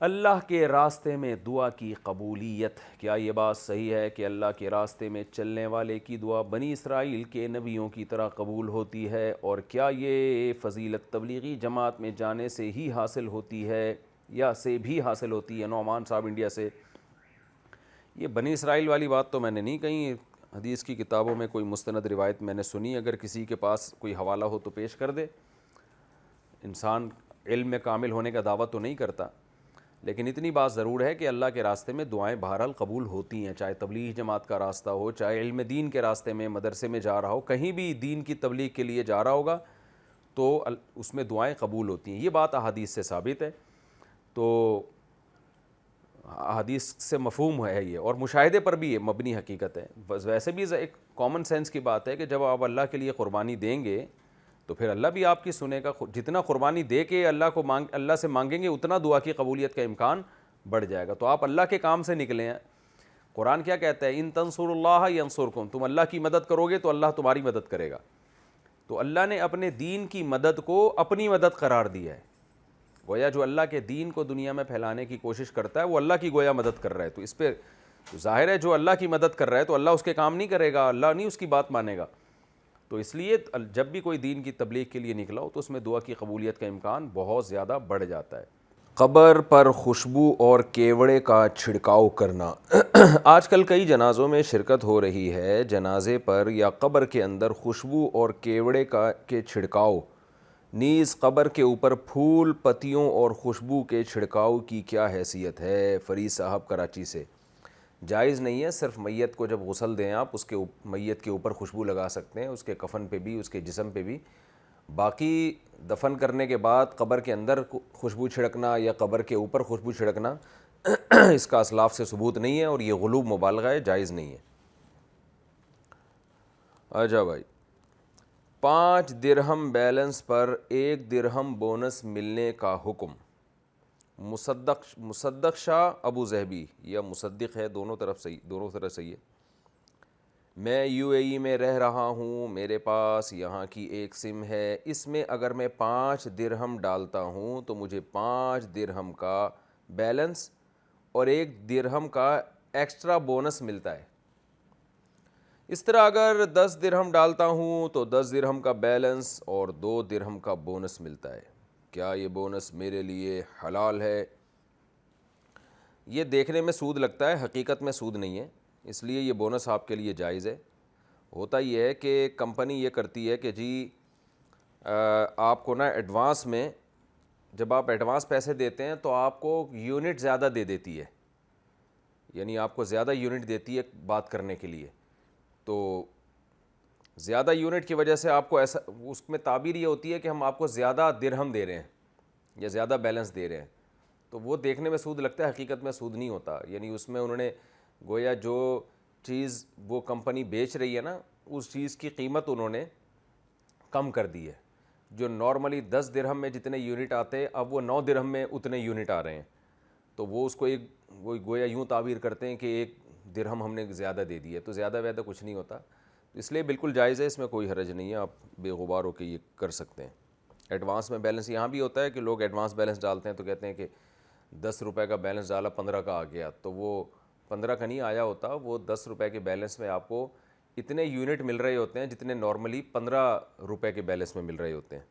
اللہ کے راستے میں دعا کی قبولیت۔ کیا یہ بات صحیح ہے کہ اللہ کے راستے میں چلنے والے کی دعا بنی اسرائیل کے نبیوں کی طرح قبول ہوتی ہے؟ اور کیا یہ فضیلت تبلیغی جماعت میں جانے سے ہی حاصل ہوتی ہے یا سے بھی حاصل ہوتی ہے؟ نعمان صاحب انڈیا سے۔ یہ بنی اسرائیل والی بات تو میں نے نہیں کہی، حدیث کی کتابوں میں کوئی مستند روایت میں نے سنی، اگر کسی کے پاس کوئی حوالہ ہو تو پیش کر دے۔ انسان علم میں کامل ہونے کا دعویٰ تو نہیں کرتا، لیکن اتنی بات ضرور ہے کہ اللہ کے راستے میں دعائیں بہرحال قبول ہوتی ہیں، چاہے تبلیغ جماعت کا راستہ ہو، چاہے علم دین کے راستے میں مدرسے میں جا رہا ہو، کہیں بھی دین کی تبلیغ کے لیے جا رہا ہوگا تو اس میں دعائیں قبول ہوتی ہیں۔ یہ بات احادیث سے ثابت ہے، تو احادیث سے مفہوم ہے یہ، اور مشاہدے پر بھی یہ مبنی حقیقت ہے۔ ویسے بھی ایک کامن سینس کی بات ہے کہ جب آپ اللہ کے لیے قربانی دیں گے تو پھر اللہ بھی آپ کی سنے گا۔ جتنا قربانی دے کے اللہ سے مانگیں گے اتنا دعا کی قبولیت کا امکان بڑھ جائے گا۔ تو آپ اللہ کے کام سے نکلے ہیں۔ قرآن کیا کہتا ہے؟ ان تنصروا اللہ ینصرکم، تم اللہ کی مدد کرو گے تو اللہ تمہاری مدد کرے گا۔ تو اللہ نے اپنے دین کی مدد کو اپنی مدد قرار دیا ہے۔ گویا جو اللہ کے دین کو دنیا میں پھیلانے کی کوشش کرتا ہے وہ اللہ کی گویا مدد کر رہا ہے، تو اس پہ ظاہر ہے جو اللہ کی مدد کر رہا ہے تو اللہ اس کے کام نہیں کرے گا، اللہ نہیں اس کی بات مانے گا۔ تو اس لیے جب بھی کوئی دین کی تبلیغ کے لیے نکلا ہو تو اس میں دعا کی قبولیت کا امکان بہت زیادہ بڑھ جاتا ہے۔ قبر پر خوشبو اور کیوڑے کا چھڑکاؤ کرنا۔ آج کل کئی جنازوں میں شرکت ہو رہی ہے، جنازے پر یا قبر کے اندر خوشبو اور کیوڑے کے چھڑکاؤ، نیز قبر کے اوپر پھول پتیوں اور خوشبو کے چھڑکاؤ کی کیا حیثیت ہے؟ فرید صاحب کراچی سے۔ جائز نہیں ہے، صرف میت کو جب غسل دیں آپ اس کے میت کے اوپر خوشبو لگا سکتے ہیں، اس کے کفن پہ بھی، اس کے جسم پہ بھی۔ باقی دفن کرنے کے بعد قبر کے اندر خوشبو چھڑکنا یا قبر کے اوپر خوشبو چھڑکنا اس کا اسلاف سے ثبوت نہیں ہے، اور یہ غلوب مبالغہ ہے، جائز نہیں ہے۔ آجا بھائی، 5 درہم بیلنس پر 1 درہم بونس ملنے کا حکم۔ مصدق شاہ ابو ظہبی یا مصدق ہے، دونوں طرف صحیح ہے۔ میں UAE میں رہ رہا ہوں، میرے پاس یہاں کی ایک سم ہے، اس میں اگر میں 5 درہم ڈالتا ہوں تو مجھے 5 درہم کا بیلنس اور 1 درہم کا ایکسٹرا بونس ملتا ہے۔ اس طرح اگر 10 درہم ڈالتا ہوں تو 10 درہم کا بیلنس اور 2 درہم کا بونس ملتا ہے۔ کیا یہ بونس میرے لیے حلال ہے؟ یہ دیکھنے میں سود لگتا ہے، حقیقت میں سود نہیں ہے، اس لیے یہ بونس آپ کے لیے جائز ہے۔ ہوتا یہ ہے کہ کمپنی یہ کرتی ہے کہ جی آپ کو نا ایڈوانس میں، جب آپ ایڈوانس پیسے دیتے ہیں تو آپ کو یونٹ زیادہ دے دیتی ہے، یعنی آپ کو زیادہ یونٹ دیتی ہے بات کرنے کے لیے۔ تو زیادہ یونٹ کی وجہ سے آپ کو ایسا، اس میں تعبیر یہ ہوتی ہے کہ ہم آپ کو زیادہ درہم دے رہے ہیں یا زیادہ بیلنس دے رہے ہیں، تو وہ دیکھنے میں سود لگتا ہے، حقیقت میں سود نہیں ہوتا۔ یعنی اس میں انہوں نے گویا جو چیز وہ کمپنی بیچ رہی ہے نا، اس چیز کی قیمت انہوں نے کم کر دی ہے۔ جو نارملی 10 درہم میں جتنے یونٹ آتے، اب وہ 9 درہم میں اتنے یونٹ آ رہے ہیں، تو وہ اس کو وہ گویا یوں تعبیر کرتے ہیں کہ 1 درہم ہم نے زیادہ دے دی ہے، تو زیادہ ویدہ کچھ نہیں ہوتا، اس لیے بالکل جائز ہے، اس میں کوئی حرج نہیں ہے، آپ بے غبار ہو کے یہ کر سکتے ہیں۔ ایڈوانس میں بیلنس یہاں بھی ہوتا ہے کہ لوگ ایڈوانس بیلنس ڈالتے ہیں تو کہتے ہیں کہ 10 روپے کا بیلنس ڈالا 15 کا آ گیا، تو وہ 15 کا نہیں آیا ہوتا، وہ 10 روپے کے بیلنس میں آپ کو اتنے یونٹ مل رہے ہوتے ہیں جتنے نارملی 15 روپے کے بیلنس میں مل رہے ہوتے ہیں۔